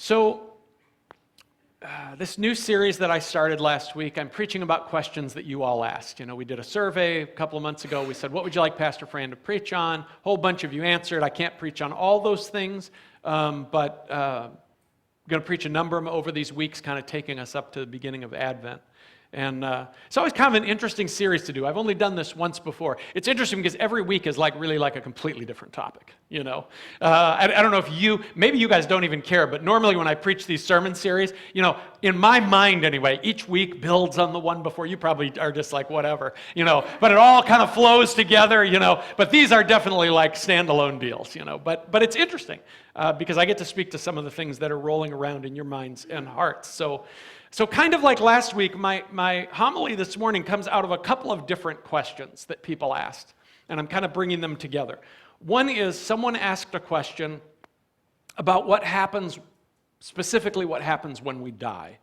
So, this new series that I started last week, I'm preaching about questions that you all asked. You know, we did a survey a couple of months ago. We said, what would you like Pastor Fran to preach on? A whole bunch of you answered. I can't preach on all those things, but I'm going to preach a number of them over these weeks, kind of taking us up to the beginning of Advent. And it's always kind of an interesting series to do. I've only done this once before. It's interesting because every week is really like a completely different topic, you know. I don't know if maybe you guys don't even care, but normally when I preach these sermon series, you know, in my mind anyway, each week builds on the one before. You probably are just like, whatever, you know, but it all kind of flows together, you know. But these are definitely like standalone deals, you know. But it's interesting because I get to speak to some of the things that are rolling around in your minds and hearts. So kind of like last week, my homily this morning comes out of a couple of different questions that people asked, and I'm kind of bringing them together. One is someone asked a question about what happens, specifically what happens when we die.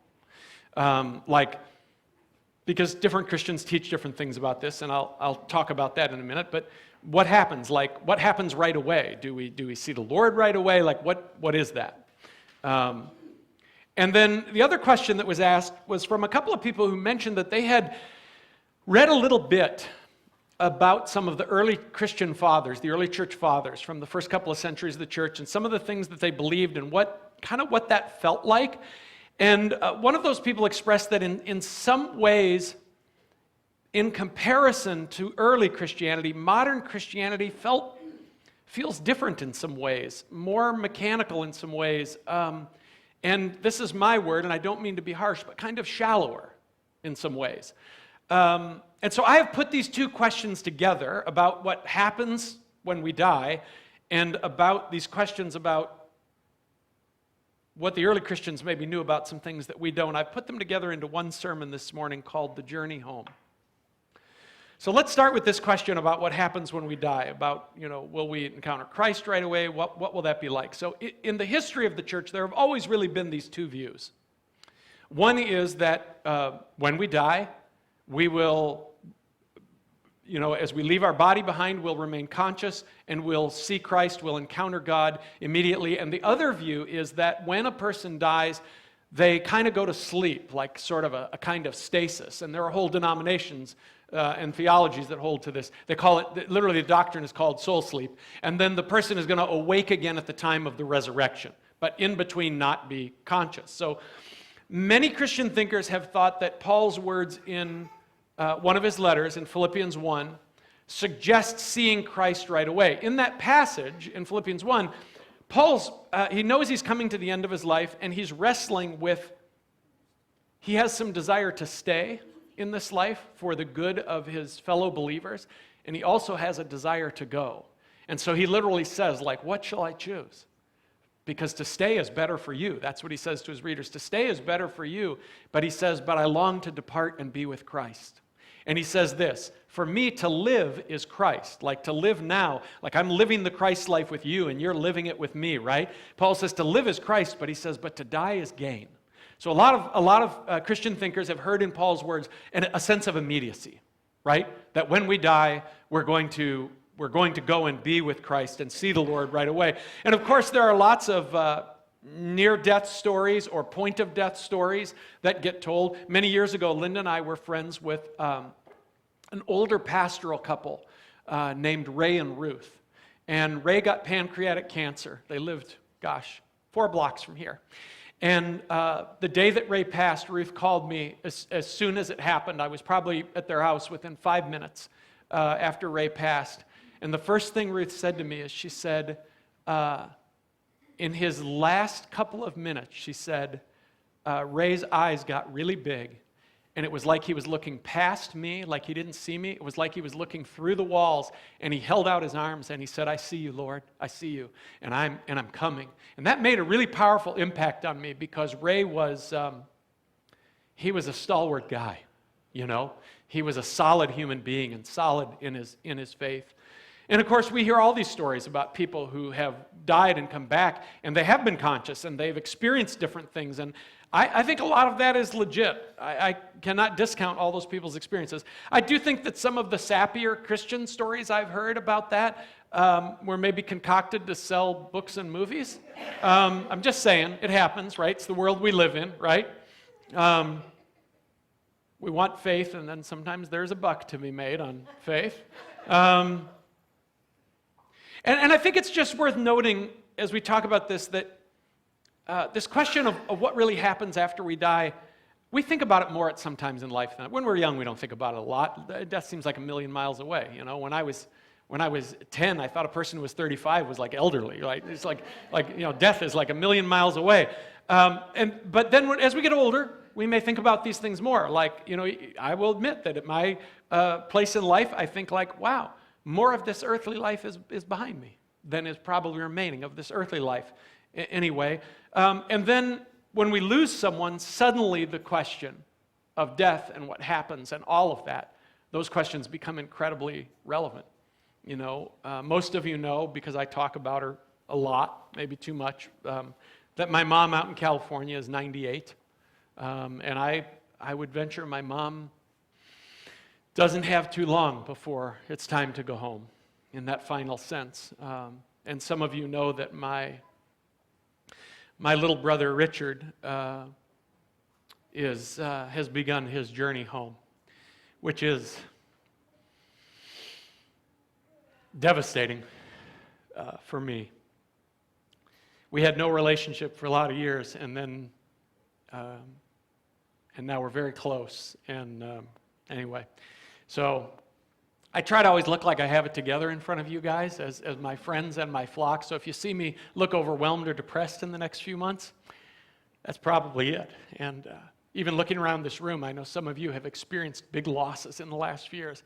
Because different Christians teach different things about this, and I'll talk about that in a minute, but what happens? Like, what happens right away? Do we see the Lord right away? Like, what is that? And then the other question that was asked was from a couple of people who mentioned that they had read a little bit about some of the early Christian fathers, the early church fathers from the first couple of centuries of the church, and some of the things that they believed and what that felt like. And one of those people expressed that in some ways, in comparison to early Christianity, modern Christianity feels different in some ways, more mechanical in some ways. And this is my word, and I don't mean to be harsh, but kind of shallower in some ways. And so I have put these two questions together about what happens when we die and about these questions about what the early Christians maybe knew about some things that we don't. I've put them together into one sermon this morning called The Journey Home. So let's start with this question about what happens when we die, about, you know, will we encounter Christ right away? What will that be like? So in the history of the church, there have always really been these two views. One is that when we die, we will, you know, as we leave our body behind, we'll remain conscious and we'll see Christ, we'll encounter God immediately. And the other view is that when a person dies, they kind of go to sleep, like sort of a kind of stasis. And there are whole denominations and theologies that hold to this. They call it, literally the doctrine is called soul sleep. And then the person is going to awake again at the time of the resurrection, but in between not be conscious. So many Christian thinkers have thought that Paul's words in one of his letters, in Philippians 1, suggest seeing Christ right away. In that passage, in Philippians 1, he knows he's coming to the end of his life, and he's wrestling with, he has some desire to stay in this life for the good of his fellow believers, and he also has a desire to go. And so he literally says, like, what shall I choose? Because to stay is better for you. That's what he says to his readers. To stay is better for you. But he says, but I long to depart and be with Christ. And he says this, for me to live is Christ, like to live now, like I'm living the Christ life with you and you're living it with me, right? Paul says to live is Christ, but he says, but to die is gain. So a lot of Christian thinkers have heard in Paul's words a sense of immediacy, right? That when we die, we're going to go and be with Christ and see the Lord right away. And of course, there are lots of near-death stories or point-of-death stories that get told. Many years ago, Linda and I were friends with an older pastoral couple named Ray and Ruth. And Ray got pancreatic cancer. They lived, 4 blocks from here. And the day that Ray passed, Ruth called me as soon as it happened. I was probably at their house within 5 minutes after Ray passed. And the first thing Ruth said to me is she said, in his last couple of minutes, she said, Ray's eyes got really big. And it was like he was looking past me, like he didn't see me. It was like he was looking through the walls, and he held out his arms and he said, I see you, Lord, I see you, and I'm coming. And that made a really powerful impact on me because Ray was, he was a stalwart guy, you know. He was a solid human being and solid in his faith. And of course, we hear all these stories about people who have died and come back, and they have been conscious, and they've experienced different things. And I think a lot of that is legit. I cannot discount all those people's experiences. I do think that some of the sappier Christian stories I've heard about that were maybe concocted to sell books and movies. I'm just saying, it happens, right? It's the world we live in, right? We want faith, and then sometimes there's a buck to be made on faith. And I think it's just worth noting as we talk about this that this question of what really happens after we die, we think about it more sometimes in life than when we're young. We don't think about it a lot. Death seems like a million miles away. You know, when I was 10, I thought a person who was 35 was like elderly. Right? It's like death is like a million miles away. But then as we get older, we may think about these things more. Like, I will admit that at my place in life, I think like, wow, more of this earthly life is behind me than is probably remaining of this earthly life anyway. And then when we lose someone, suddenly the question of death and what happens and all of that, those questions become incredibly relevant. Most of you know, because I talk about her a lot, maybe too much, that my mom out in California is 98. And I would venture my mom doesn't have too long before it's time to go home in that final sense. And some of you know that my little brother Richard has begun his journey home, which is devastating for me. We had no relationship for a lot of years, and now we're very close. And anyway, so I try to always look like I have it together in front of you guys as my friends and my flock. So if you see me look overwhelmed or depressed in the next few months, that's probably it. And even looking around this room, I know some of you have experienced big losses in the last few years.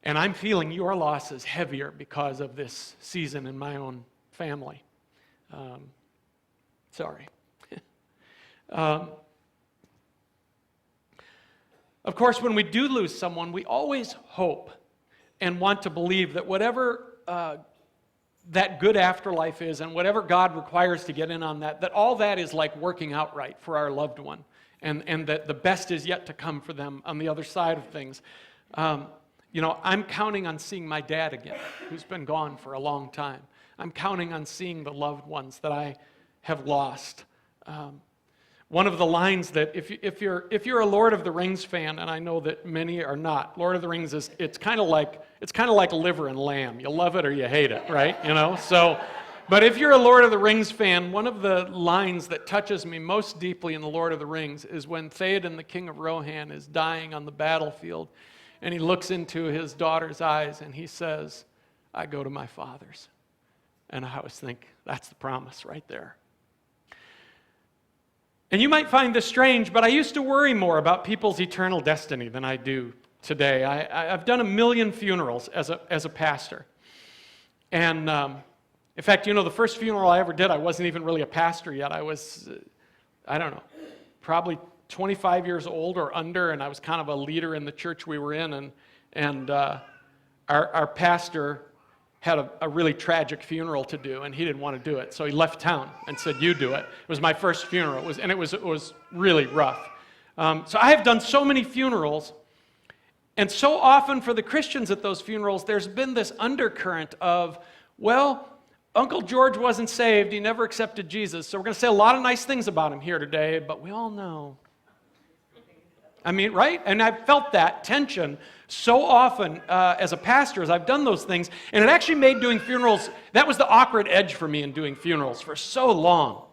And I'm feeling your losses heavier because of this season in my own family. Sorry. Of course, when we do lose someone, we always hope and want to believe that whatever that good afterlife is and whatever God requires to get in on that all that is like working out right for our loved one, and that the best is yet to come for them on the other side of things. I'm counting on seeing my dad again, who's been gone for a long time. I'm counting on seeing the loved ones that I have lost. One of the lines that if you're a Lord of the Rings fan, and I know that many are not, Lord of the Rings it's kind of like liver and lamb. You love it or you hate it, right? So, but if you're a Lord of the Rings fan, one of the lines that touches me most deeply in the Lord of the Rings is when Theoden, the king of Rohan, is dying on the battlefield, and he looks into his daughter's eyes and he says, "I go to my father's." And I always think that's the promise right there. And you might find this strange, but I used to worry more about people's eternal destiny than I do today. I've done 1 million funerals as a pastor. And in fact, the first funeral I ever did, I wasn't even really a pastor yet. I was, probably 25 years old or under, and I was kind of a leader in the church we were in. And our pastor had a really tragic funeral to do, and he didn't want to do it. So he left town and said, "You do it." It was my first funeral, it was really rough. So I have done so many funerals, and so often for the Christians at those funerals, there's been this undercurrent of, well, Uncle George wasn't saved, he never accepted Jesus, so we're going to say a lot of nice things about him here today, but we all know. Right? And I've felt that tension so often as a pastor as I've done those things, and it actually made doing funerals, that was the awkward edge for me in doing funerals for so long.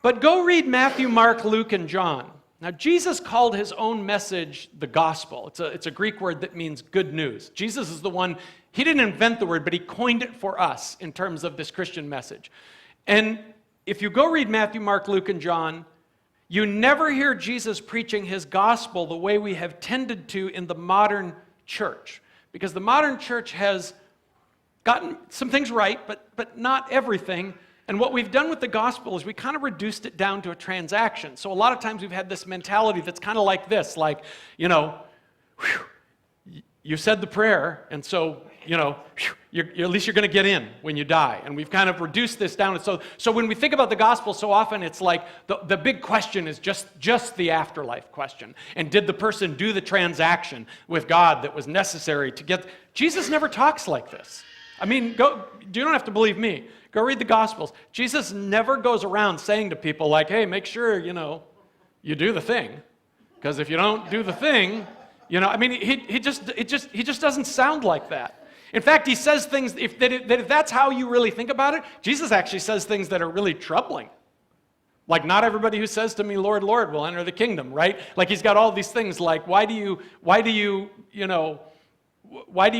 But go read Matthew, Mark, Luke, and John. Now, Jesus called his own message the gospel. It's a Greek word that means good news. Jesus is the one, he didn't invent the word, but he coined it for us in terms of this Christian message. And if you go read Matthew, Mark, Luke, and John, you never hear Jesus preaching his gospel the way we have tended to in the modern church. Because the modern church has gotten some things right, but not everything. And what we've done with the gospel is we kind of reduced it down to a transaction. So a lot of times we've had this mentality that's kind of like this, like, you said the prayer, and so at least you're going to get in when you die. And we've kind of reduced this down. So when we think about the gospel, so often it's like the big question is just the afterlife question. And did the person do the transaction with God that was necessary to get... Jesus never talks like this. I mean, you don't have to believe me. Go read the Gospels. Jesus never goes around saying to people like, hey, make sure, you do the thing. Because if you don't do the thing, he just doesn't sound like that. In fact, he says things, if that's how you really think about it, Jesus actually says things that are really troubling. Like, not everybody who says to me, Lord, Lord, will enter the kingdom, right? Like, he's got all these things like, why do you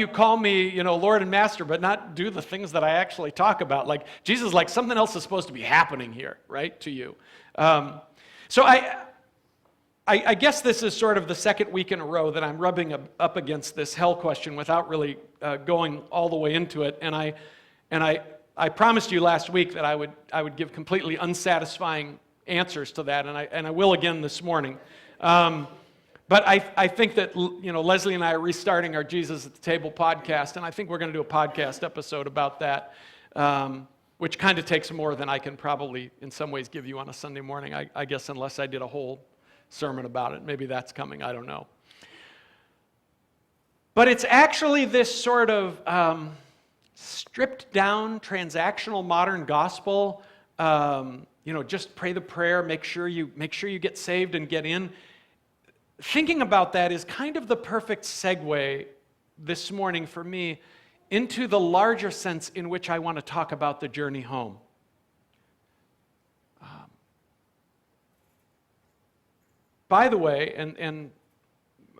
call me, Lord and Master, but not do the things that I actually talk about? Like, Jesus, like, something else is supposed to be happening here, right, to you. So I guess this is sort of the second week in a row that I'm rubbing up against this hell question without really going all the way into it. And I promised you last week that I would give completely unsatisfying answers to that, and I will again this morning. But I think that, Leslie and I are restarting our Jesus at the Table podcast, and I think we're going to do a podcast episode about that, which kind of takes more than I can probably, in some ways, give you on a Sunday morning, I guess, unless I did a whole sermon about it. Maybe that's coming, I don't know. But it's actually this sort of stripped down, transactional modern gospel, just pray the prayer, make sure you get saved and get in. Thinking about that is kind of the perfect segue this morning for me into the larger sense in which I want to talk about the journey home. By the way, and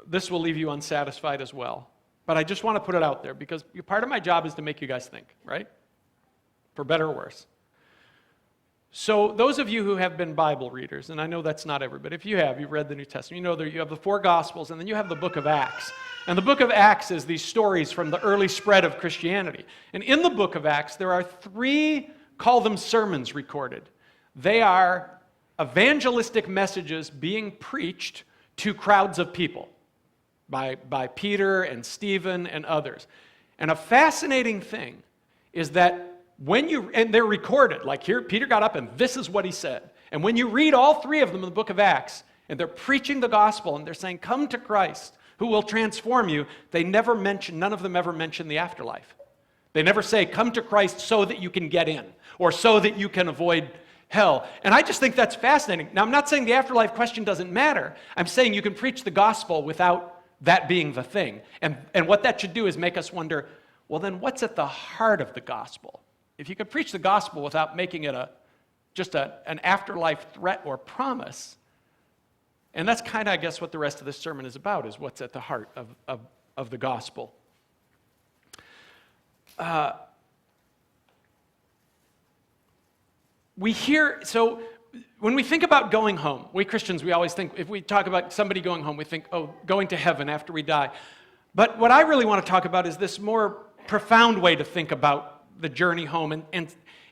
this will leave you unsatisfied as well, but I just want to put it out there because part of my job is to make you guys think, right? For better or worse. So those of you who have been Bible readers, and I know that's not everybody, if you've read the New Testament, you know that you have the 4 Gospels, and then you have the book of Acts. And the book of Acts is these stories from the early spread of Christianity. And in the book of Acts, there are 3, call them sermons, recorded. They are evangelistic messages being preached to crowds of people by Peter and Stephen and others. And a fascinating thing is that and they're recorded, like here, Peter got up and this is what he said. And when you read all 3 of them in the book of Acts, and they're preaching the gospel, and they're saying, come to Christ, who will transform you, none of them ever mention the afterlife. They never say, come to Christ so that you can get in, or so that you can avoid hell. And I just think that's fascinating. Now, I'm not saying the afterlife question doesn't matter. I'm saying you can preach the gospel without that being the thing. And what that should do is make us wonder, well, then what's at the heart of the gospel? If you could preach the gospel without making it just an afterlife threat or promise, and that's kind of, I guess, what the rest of this sermon is about, is what's at the heart of the gospel. So when we think about going home, we Christians, we always think, if we talk about somebody going home, we think, oh, going to heaven after we die. But what I really want to talk about is this more profound way to think about the journey home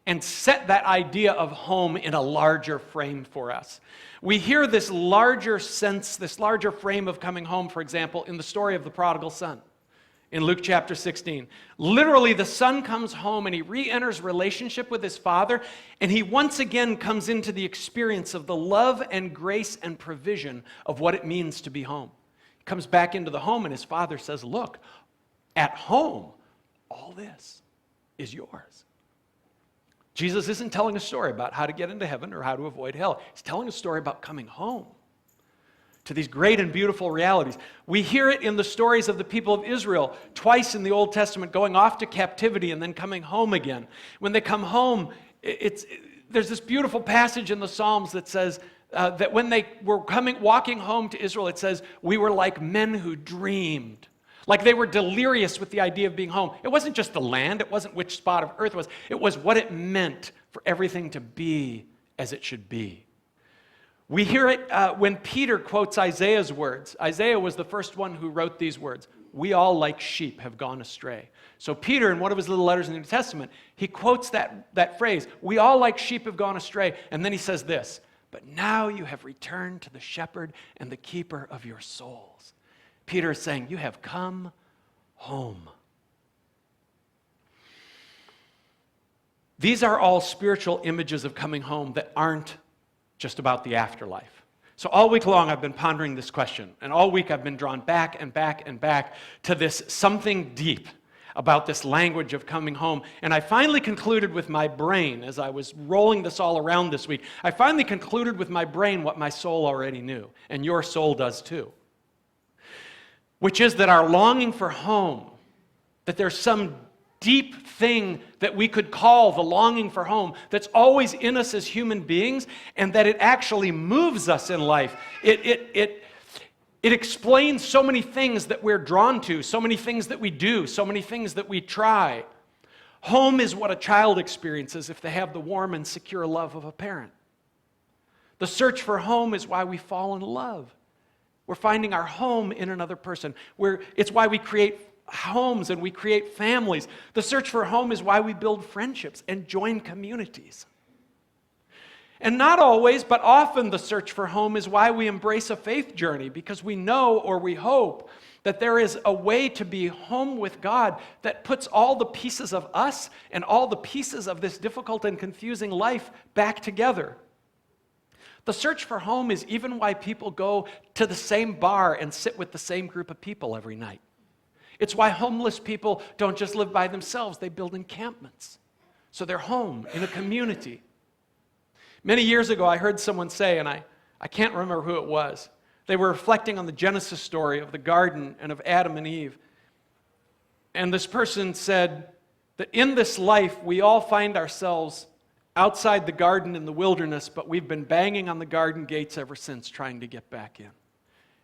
and set that idea of home in a larger frame for us. We hear this larger sense, this larger frame of coming home, for example, in the story of the prodigal son in Luke chapter 16. Literally, the son comes home and he re-enters relationship with his father, and he once again comes into the experience of the love and grace and provision of what it means to be home. He comes back into the home and his father says, look, at home, all this is yours. Jesus isn't telling a story about how to get into heaven or how to avoid hell. He's telling a story about coming home to these great and beautiful realities. We hear it in the stories of the people of Israel, twice in the Old Testament, going off to captivity and then coming home again. When they come home, there's this beautiful passage in the Psalms that says that when they were walking home to Israel, it says, we were like men who dreamed. Like they were delirious with the idea of being home. It wasn't just the land. It wasn't which spot of earth it was. It was what it meant for everything to be as it should be. We hear it when Peter quotes Isaiah's words. Isaiah was the first one who wrote these words. We all like sheep have gone astray. So Peter, in one of his little letters in the New Testament, he quotes that phrase, we all like sheep have gone astray. And then he says this, but now you have returned to the shepherd and the keeper of your souls. Peter is saying, you have come home. These are all spiritual images of coming home that aren't just about the afterlife. So all week long I've been pondering this question, and all week I've been drawn back and back and back to this something deep about this language of coming home. And I finally concluded with my brain, as I was rolling this all around this week, I finally concluded with my brain what my soul already knew, and your soul does too, which is that our longing for home, that there's some deep thing that we could call the longing for home that's always in us as human beings, and that it actually moves us in life. It explains so many things that we're drawn to, so many things that we do, so many things that we try. Home is what a child experiences if they have the warm and secure love of a parent. The search for home is why we fall in love. We're finding our home in another person. It's why we create homes and we create families. The search for home is why we build friendships and join communities. And not always, but often the search for home is why we embrace a faith journey, because we know or we hope that there is a way to be home with God that puts all the pieces of us and all the pieces of this difficult and confusing life back together. The search for home is even why people go to the same bar and sit with the same group of people every night. It's why homeless people don't just live by themselves, they build encampments. So they're home in a community. Many years ago, I heard someone say, and I can't remember who it was, they were reflecting on the Genesis story of the garden and of Adam and Eve. And this person said that in this life, we all find ourselves outside the garden in the wilderness, but we've been banging on the garden gates ever since, trying to get back in.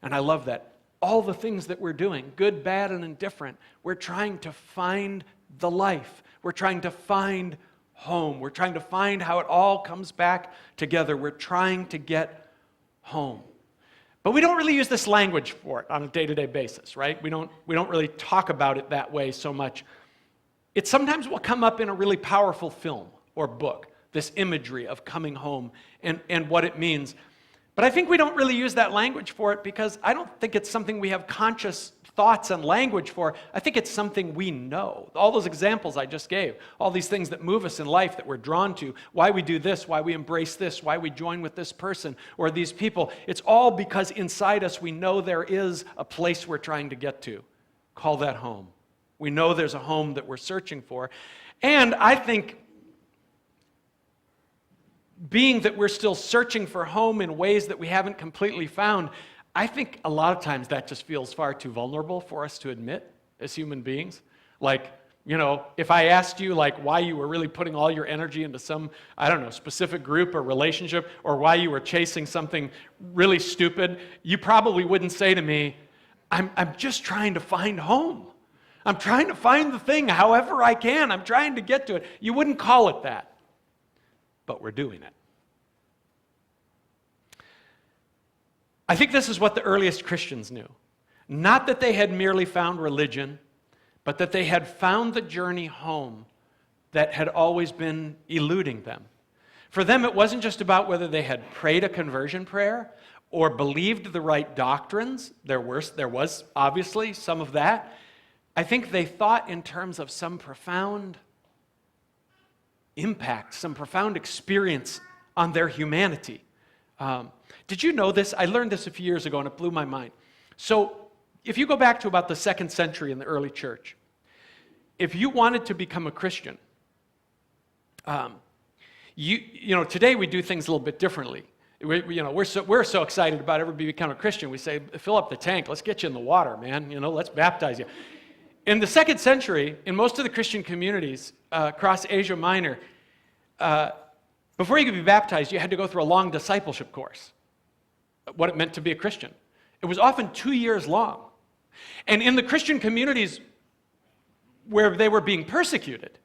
And I love that. All the things that we're doing, good, bad, and indifferent, we're trying to find the life. We're trying to find home. We're trying to find how it all comes back together. We're trying to get home. But we don't really use this language for it on a day-to-day basis, right? We don't really talk about it that way so much. It sometimes will come up in a really powerful film or book, this imagery of coming home and what it means. But I think we don't really use that language for it because I don't think it's something we have conscious thoughts and language for. I think it's something we know. All those examples I just gave, all these things that move us in life that we're drawn to, why we do this, why we embrace this, why we join with this person or these people, it's all because inside us we know there is a place we're trying to get to. Call that home. We know there's a home that we're searching for. And I think being that we're still searching for home in ways that we haven't completely found, I think a lot of times that just feels far too vulnerable for us to admit as human beings. Like, if I asked you why you were really putting all your energy into some, specific group or relationship, or why you were chasing something really stupid, you probably wouldn't say to me, I'm just trying to find home. I'm trying to find the thing however I can. I'm trying to get to it. You wouldn't call it that. But we're doing it. I think this is what the earliest Christians knew. Not that they had merely found religion, but that they had found the journey home that had always been eluding them. For them, it wasn't just about whether they had prayed a conversion prayer or believed the right doctrines. There was obviously some of that. I think they thought in terms of some profound impact, some profound experience on their humanity. Did you know this? I learned this a few years ago and it blew my mind. So if you go back to about the 2nd century in the early church, if you wanted to become a Christian, today we do things a little bit differently. We're so excited about everybody becoming a Christian. We say, fill up the tank, let's get you in the water, man. Let's baptize you. In the 2nd century, in most of the Christian communities across Asia Minor, before you could be baptized, you had to go through a long discipleship course, what it meant to be a Christian. It was often 2 years long. And in the Christian communities where they were being persecuted,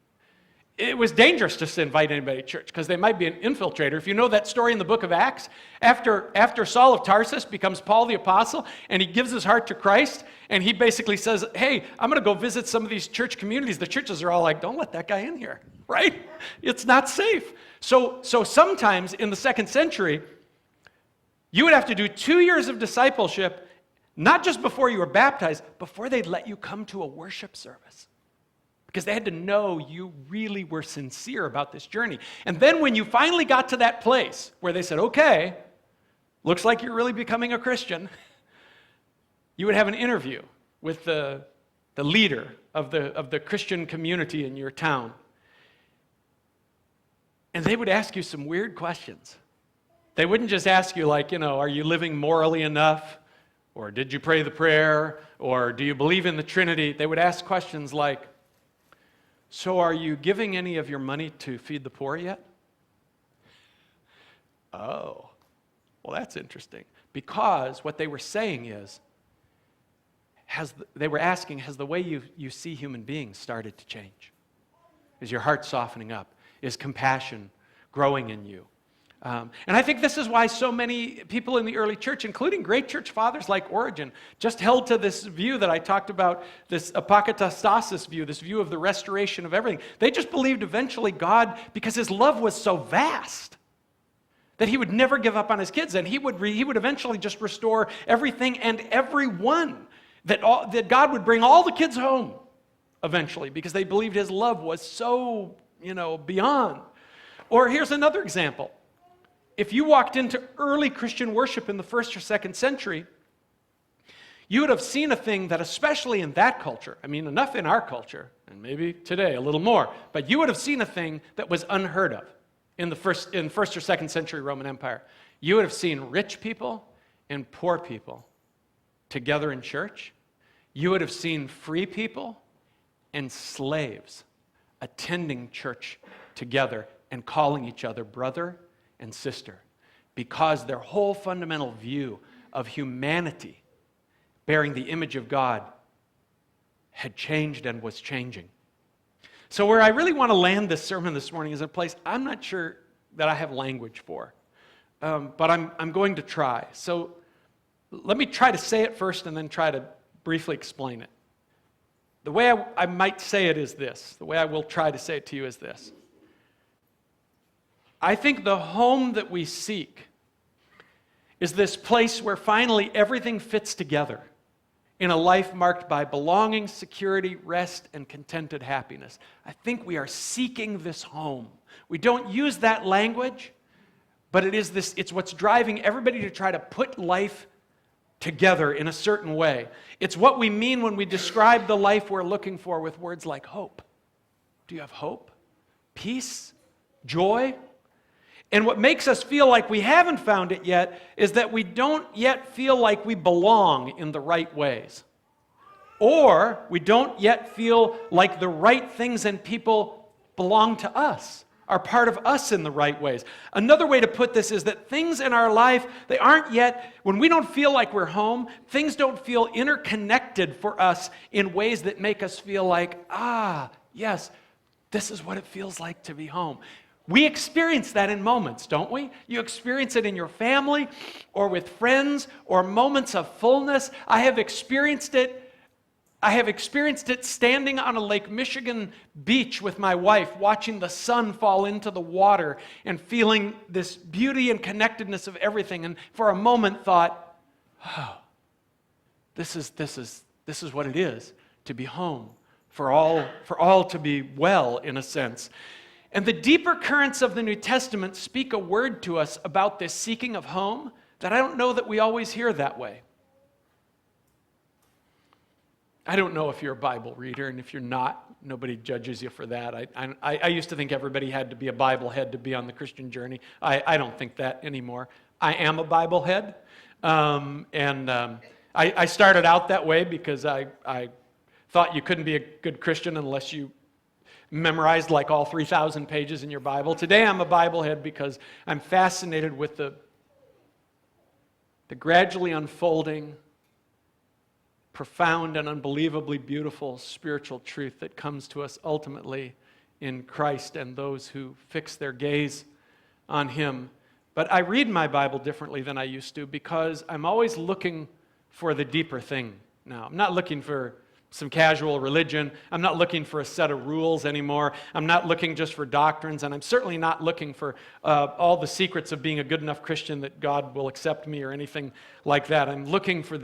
it was dangerous just to invite anybody to church because they might be an infiltrator. If you know that story in the book of Acts, after Saul of Tarsus becomes Paul the Apostle and he gives his heart to Christ and he basically says, hey, I'm going to go visit some of these church communities. The churches are all like, don't let that guy in here, right? It's not safe. So sometimes in the 2nd century, you would have to do 2 years of discipleship, not just before you were baptized, before they'd let you come to a worship service. because they had to know you really were sincere about this journey. And then when you finally got to that place where they said, okay, looks like you're really becoming a Christian, you would have an interview with the leader of the Christian community in your town. And they would ask you some weird questions. They wouldn't just ask you like, are you living morally enough? Or did you pray the prayer? Or do you believe in the Trinity? They would ask questions like, so are you giving any of your money to feed the poor yet? Oh, well, that's interesting. Because what they were saying is, they were asking, has the way you see human beings started to change? Is your heart softening up? Is compassion growing in you? And I think this is why so many people in the early church, including great church fathers like Origen, just held to this view that I talked about, this apokatastasis view, this view of the restoration of everything. They just believed eventually God, because his love was so vast, that he would never give up on his kids, and he would eventually just restore everything and everyone, that God would bring all the kids home eventually, because they believed his love was so, beyond. Or here's another example. If you walked into early Christian worship in the 1st or 2nd century, you would have seen a thing that, especially in that culture, enough in our culture, and maybe today a little more, but you would have seen a thing that was unheard of in 1st or 2nd century Roman Empire. You would have seen rich people and poor people together in church. You would have seen free people and slaves attending church together and calling each other brother and sister, because their whole fundamental view of humanity bearing the image of God had changed and was changing. So where I really want to land this sermon this morning is a place I'm not sure that I have language for, but I'm going to try. So let me try to say it first and then try to briefly explain it. The way I might say it is this. The way I will try to say it to you is this. I think the home that we seek is this place where finally everything fits together in a life marked by belonging, security, rest, and contented happiness. I think we are seeking this home. We don't use that language, but it's what's driving everybody to try to put life together in a certain way. It's what we mean when we describe the life we're looking for with words like hope. Do you have hope? Peace? Joy? And what makes us feel like we haven't found it yet is that we don't yet feel like we belong in the right ways. Or we don't yet feel like the right things and people belong to us, are part of us in the right ways. Another way to put this is that things in our life, they aren't yet, when we don't feel like we're home, things don't feel interconnected for us in ways that make us feel like, yes, this is what it feels like to be home. We experience that in moments, don't we? You experience it in your family or with friends or moments of fullness. I have experienced it standing on a Lake Michigan beach with my wife, watching the sun fall into the water and feeling this beauty and connectedness of everything, and for a moment thought, this is what it is to be home, for all to be well, in a sense. And the deeper currents of the New Testament speak a word to us about this seeking of home that I don't know that we always hear that way. I don't know if you're a Bible reader, and if you're not, nobody judges you for that. I used to think everybody had to be a Bible head to be on the Christian journey. I don't think that anymore. I am a Bible head, I started out that way because I thought you couldn't be a good Christian unless you memorized like all 3,000 pages in your Bible. Today I'm a Bible head because I'm fascinated with the gradually unfolding, profound and unbelievably beautiful spiritual truth that comes to us ultimately in Christ and those who fix their gaze on Him. But I read my Bible differently than I used to because I'm always looking for the deeper thing now. I'm not looking for some casual religion. I'm not looking for a set of rules anymore. I'm not looking just for doctrines, and I'm certainly not looking for all the secrets of being a good enough Christian that God will accept me or anything like that. I'm looking for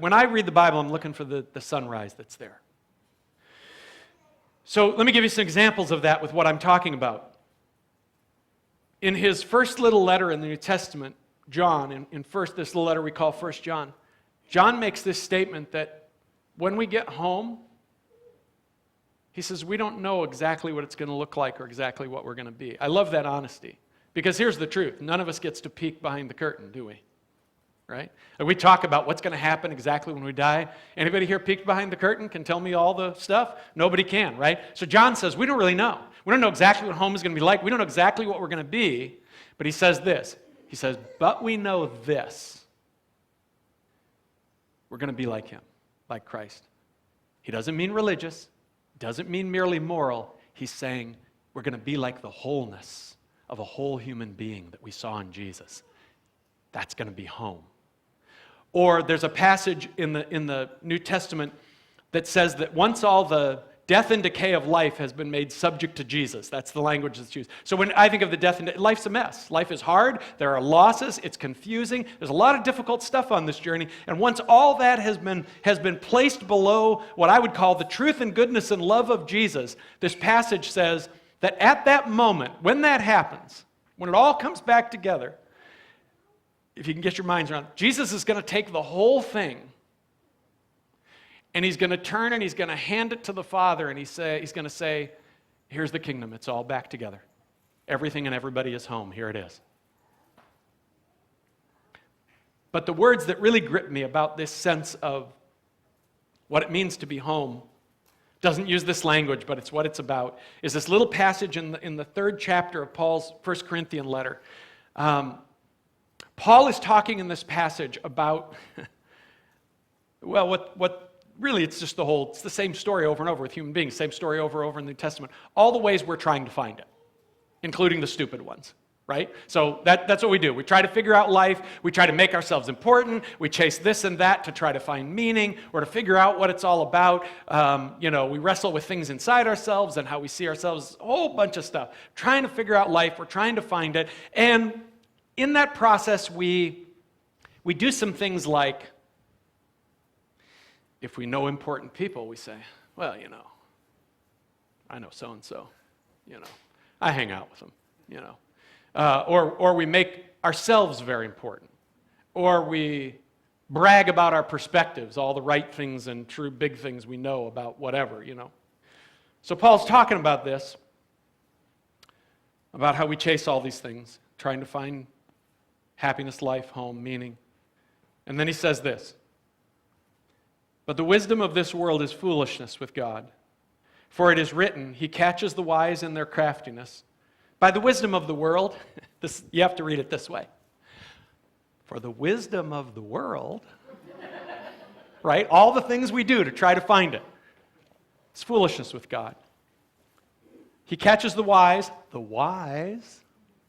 when I read the Bible, I'm looking for the sunrise that's there. So let me give you some examples of that with what I'm talking about. In his first little letter in the New Testament, John, this little letter we call 1 John, John makes this statement that when we get home, he says, we don't know exactly what it's going to look like or exactly what we're going to be. I love that honesty. Because here's the truth. None of us gets to peek behind the curtain, do we? Right? And we talk about what's going to happen exactly when we die. Anybody here peeked behind the curtain can tell me all the stuff? Nobody can, right? So John says, we don't really know. We don't know exactly what home is going to be like. We don't know exactly what we're going to be. But he says this. He says, but we know this. We're going to be like him, like Christ. He doesn't mean religious. Doesn't mean merely moral. He's saying we're going to be like the wholeness of a whole human being that we saw in Jesus. That's going to be home. Or there's a passage in the New Testament that says that once all the death and decay of life has been made subject to Jesus. That's the language that's used. So when I think of the death and life's a mess. Life is hard. There are losses. It's confusing. There's a lot of difficult stuff on this journey. And once all that has been placed below what I would call the truth and goodness and love of Jesus, this passage says that at that moment, when that happens, when it all comes back together, if you can get your minds around it, Jesus is going to take the whole thing and he's going to turn and he's going to hand it to the Father and he's going to say, here's the kingdom. It's all back together. Everything and everybody is home. Here it is. But the words that really grip me about this sense of what it means to be home doesn't use this language, but it's what it's about, is this little passage in the 3rd chapter of Paul's 1 Corinthian letter. Paul is talking in this passage about, well, what really it's the same story over and over with human beings, same story over and over in the New Testament, all the ways we're trying to find it, including the stupid ones, right? So that's what we do. We try to figure out life. We try to make ourselves important. We chase this and that to try to find meaning or to figure out what it's all about. We wrestle with things inside ourselves and how we see ourselves, a whole bunch of stuff. Trying to figure out life. We're trying to find it. And in that process, we do some things like, if we know important people, we say, well, I know so-and-so, I hang out with them, or we make ourselves very important, or we brag about our perspectives, all the right things and true big things we know about whatever, So Paul's talking about this, about how we chase all these things, trying to find happiness, life, home, meaning. And then he says this, but the wisdom of this world is foolishness with God. For it is written, he catches the wise in their craftiness. By the wisdom of the world, you have to read it this way. For the wisdom of the world, right? All the things we do to try to find it. It's foolishness with God. He catches the wise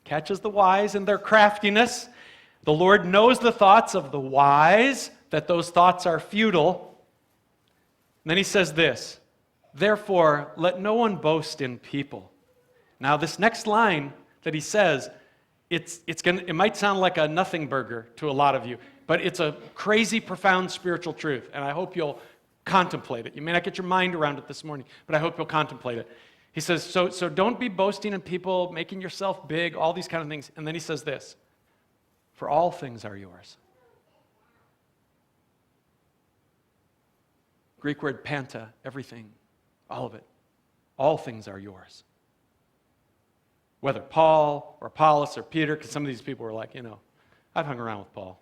catches the wise in their craftiness. The Lord knows the thoughts of the wise, that those thoughts are futile. And then he says this, therefore, let no one boast in people. Now, this next line that he says, it might sound like a nothing burger to a lot of you, but it's a crazy, profound spiritual truth, and I hope you'll contemplate it. You may not get your mind around it this morning, but I hope you'll contemplate it. He says, so don't be boasting in people, making yourself big, all these kind of things. And then he says this, for all things are yours. Greek word panta, everything, all of it. All things are yours. Whether Paul or Apollos or Peter, because some of these people were like, I've hung around with Paul.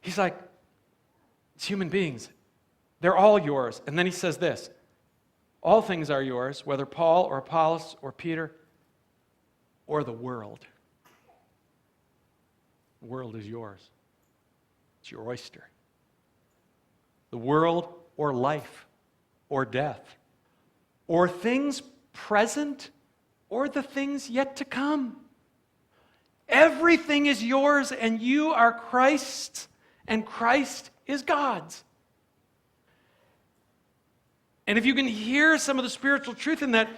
He's like, it's human beings. They're all yours. And then he says this, all things are yours, whether Paul or Apollos or Peter or the world. The world is yours. It's your oyster. The world or life or death or things present or the things yet to come. Everything is yours and you are Christ's and Christ is God's. And if you can hear some of the spiritual truth in that,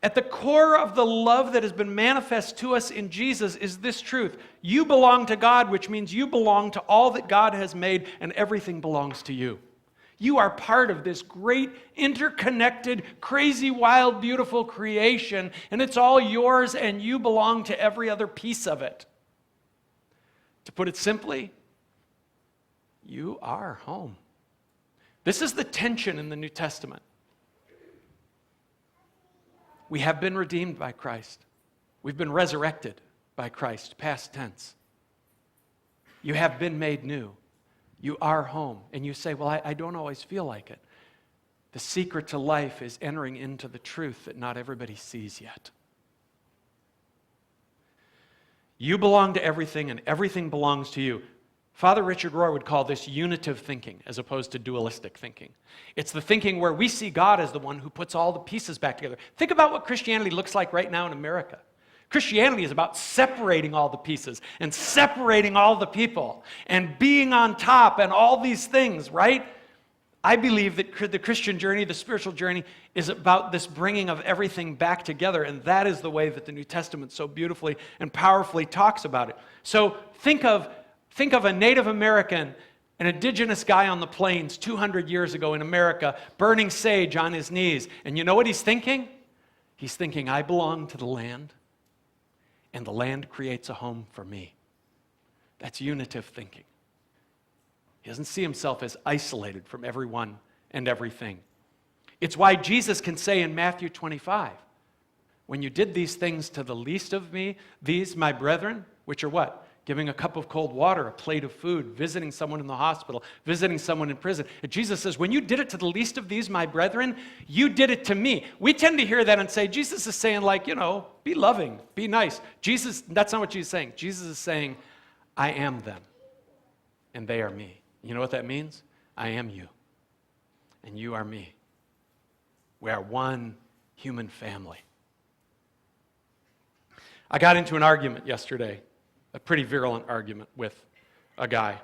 at the core of the love that has been manifest to us in Jesus is this truth. You belong to God, which means you belong to all that God has made, and everything belongs to you. You are part of this great, interconnected, crazy, wild, beautiful creation, and it's all yours, and you belong to every other piece of it. To put it simply, you are home. This is the tension in the New Testament. We have been redeemed by Christ. We've been resurrected by Christ, past tense. You have been made new. You are home. And you say, well, I don't always feel like it. The secret to life is entering into the truth that not everybody sees yet. You belong to everything, and everything belongs to you. Father Richard Rohr would call this unitive thinking as opposed to dualistic thinking. It's the thinking where we see God as the one who puts all the pieces back together. Think about what Christianity looks like right now in America. Christianity is about separating all the pieces and separating all the people and being on top and all these things, right? I believe that the Christian journey, the spiritual journey, is about this bringing of everything back together, and that is the way that the New Testament so beautifully and powerfully talks about it. So think of a Native American, an indigenous guy on the plains 200 years ago in America, burning sage on his knees. And you know what he's thinking? He's thinking, I belong to the land, and the land creates a home for me. That's unitive thinking. He doesn't see himself as isolated from everyone and everything. It's why Jesus can say in Matthew 25, when you did these things to the least of me, these my brethren, which are what? Giving a cup of cold water, a plate of food, visiting someone in the hospital, visiting someone in prison. And Jesus says, when you did it to the least of these, my brethren, you did it to me. We tend to hear that and say, Jesus is saying like, be loving, be nice. That's not what Jesus is saying. Jesus is saying, I am them, and they are me. You know what that means? I am you, and you are me. We are one human family. I got into an argument yesterday, a pretty virulent argument with a guy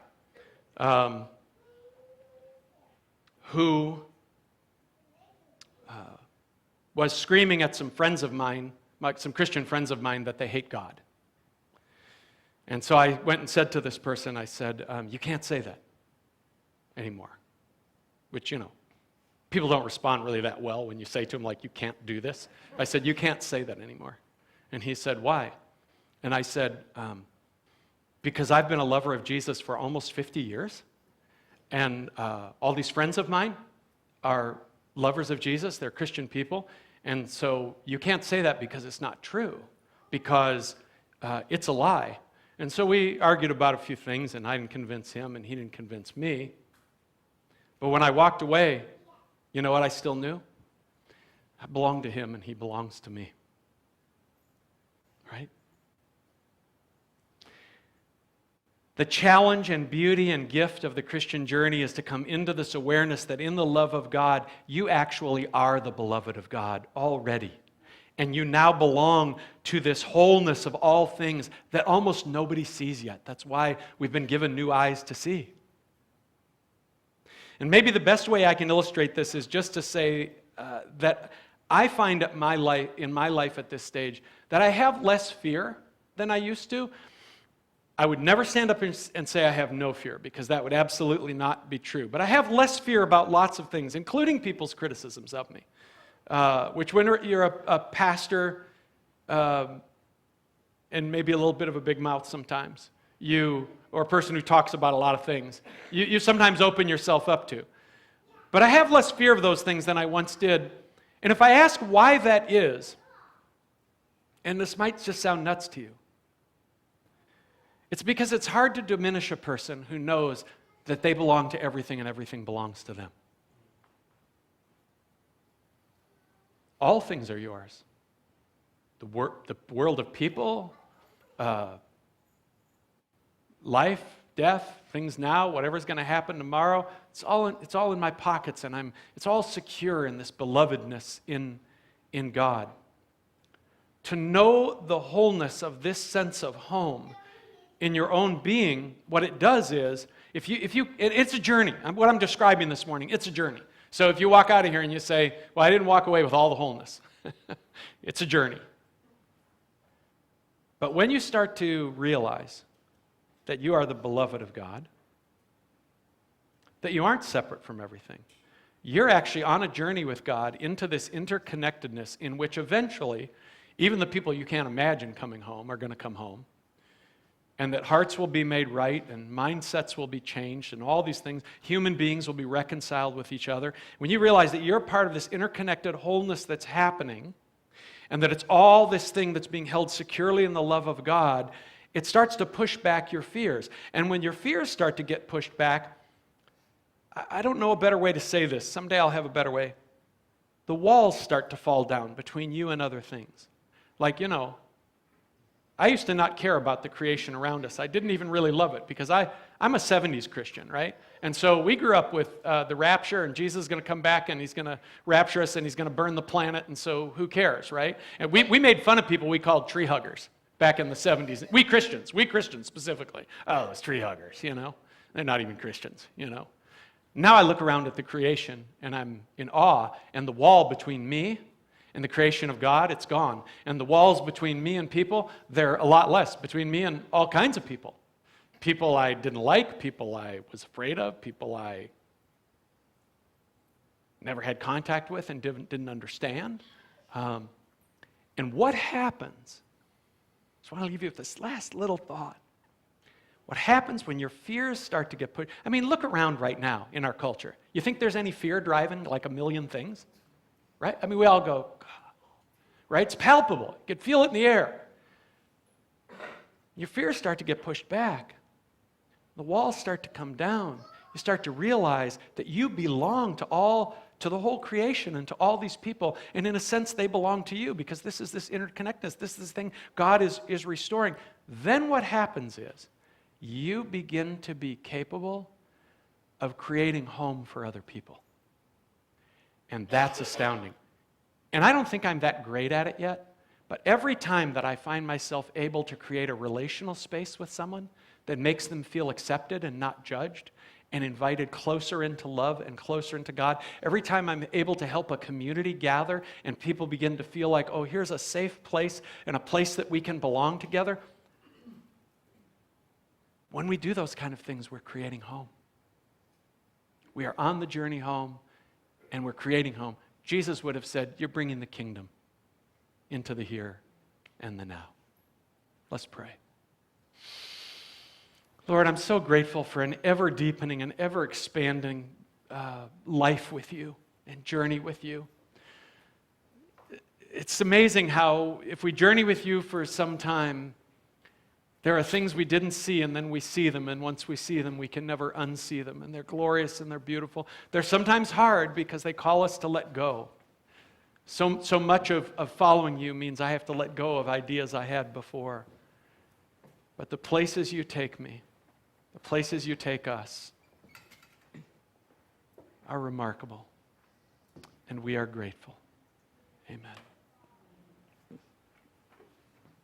who was screaming at some friends of mine, some Christian friends of mine, that they hate God. And so I went and said to this person, I said, you can't say that anymore. Which, people don't respond really that well when you say to them, like, you can't do this. I said, you can't say that anymore. And he said, why? And I said, because I've been a lover of Jesus for almost 50 years, and all these friends of mine are lovers of Jesus, they're Christian people, and so you can't say that because it's not true, because it's a lie. And so we argued about a few things, and I didn't convince him, and he didn't convince me. But when I walked away, you know what I still knew? I belong to him, and he belongs to me. Right? The challenge and beauty and gift of the Christian journey is to come into this awareness that in the love of God, you actually are the beloved of God already. And you now belong to this wholeness of all things that almost nobody sees yet. That's why we've been given new eyes to see. And maybe the best way I can illustrate this is just to say that I find in my life at this stage that I have less fear than I used to. I would never stand up and say I have no fear, because that would absolutely not be true. But I have less fear about lots of things, including people's criticisms of me. Which when you're a pastor and maybe a little bit of a big mouth sometimes, or a person who talks about a lot of things, you sometimes open yourself up to. But I have less fear of those things than I once did. And if I ask why that is, and this might just sound nuts to you, it's because it's hard to diminish a person who knows that they belong to everything and everything belongs to them. All things are yours. The world of people, life, death, things now, whatever's going to happen tomorrow, it's all in my pockets, and it's all secure in this belovedness in God. To know the wholeness of this sense of home in your own being, what it does is, it's a journey. What I'm describing this morning, it's a journey. So if you walk out of here and you say, well, I didn't walk away with all the wholeness. It's a journey. But when you start to realize that you are the beloved of God, that you aren't separate from everything. You're actually on a journey with God into this interconnectedness in which eventually, even the people you can't imagine coming home are going to come home. And that hearts will be made right and mindsets will be changed and all these things. Human beings will be reconciled with each other. When you realize that you're part of this interconnected wholeness that's happening and that it's all this thing that's being held securely in the love of God, it starts to push back your fears. And when your fears start to get pushed back, I don't know a better way to say this. Someday I'll have a better way. The walls start to fall down between you and other things. Like, I used to not care about the creation around us. I didn't even really love it because I'm a 70s Christian, right? And so we grew up with the rapture and Jesus is going to come back and he's going to rapture us and he's going to burn the planet, and so who cares, right? And we made fun of people we called tree huggers back in the 70s. We Christians specifically. Oh, those tree huggers, They're not even Christians, Now I look around at the creation and I'm in awe, and the wall between me and the creation of God, it's gone. And the walls between me and people, they're a lot less. Between me and all kinds of people. People I didn't like, people I was afraid of, people I never had contact with and didn't understand. And what happens, so I want to leave you with this last little thought. What happens when your fears start to get pushed? Look around right now in our culture. You think there's any fear driving like a million things? Right? We all go, right? It's palpable. You can feel it in the air. Your fears start to get pushed back. The walls start to come down. You start to realize that you belong to the whole creation and to all these people. And in a sense, they belong to you because this is this interconnectedness. This is this thing God is restoring. Then what happens is you begin to be capable of creating home for other people. And that's astounding. And I don't think I'm that great at it yet, but every time that I find myself able to create a relational space with someone that makes them feel accepted and not judged and invited closer into love and closer into God, every time I'm able to help a community gather and people begin to feel like, oh, here's a safe place and a place that we can belong together, when we do those kind of things, we're creating home. We are on the journey home. And we're creating home. Jesus would have said, you're bringing the kingdom into the here and the now. Let's pray. Lord, I'm so grateful for an ever-deepening and ever-expanding life with you and journey with you. It's amazing how if we journey with you for some time, there are things we didn't see, and then we see them, and once we see them, we can never unsee them, and they're glorious and they're beautiful. They're sometimes hard because they call us to let go. So much of following you means I have to let go of ideas I had before. But the places you take me, the places you take us, are remarkable, and we are grateful. Amen.